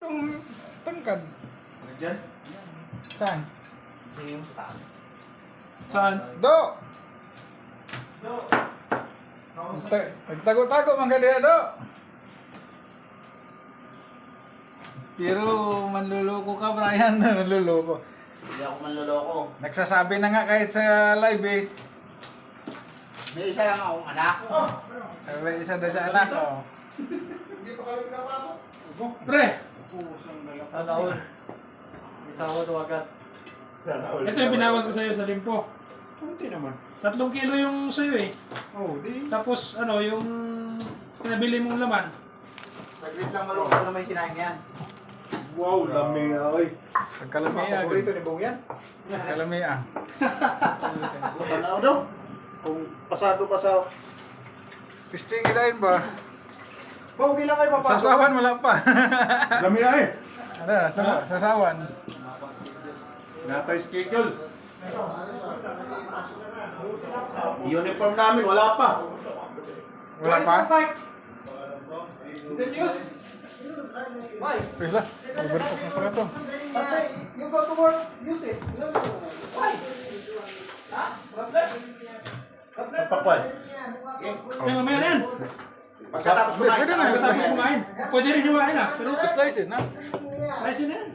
Itong tangkad. Diyan? Saan? Tingin mo sa taas. Saan? Do! Nagtago-tago man ka diha, Do. Pero manluloko ka, Brian. Manluloko. Hindi ako manloloko. Nagsasabi na nga kahit sa live eh. May isa lang akong anak. May isa daw sa anak ko. Pre! Sana all. Isa ko ito agad. Ito yung binawas ko sa'yo sa limpo. Kunti naman. 3 kilo yung sa'yo eh. Oh, di. Tapos ano, yung pinabili mong laman. Saglit lang maloko na may sinaing yan. Wow, lami nga, oy. Pagkalamia. Paborito ni Bong yan. Pagkalamia. Tanaw daw. Kung pasado pa sa... Testing idahin ba? Bong, di lang kayo papasok. Sasawan wala pa. Lami nga eh. Ano, sasawan. Natay schedule. Uniform namin, wala pa. Wala pa? The news? Why? Pila. Overcook na pala to. Tatay, you go to work, use it. Why? Ha? Tablet? Pakwal. Eh, mamaya na yan. Pagkatapos kumain. Pwede na. Pagkatapos kumain. Pwede rin hiwain ah. Pero Slice it, na? slice na yan.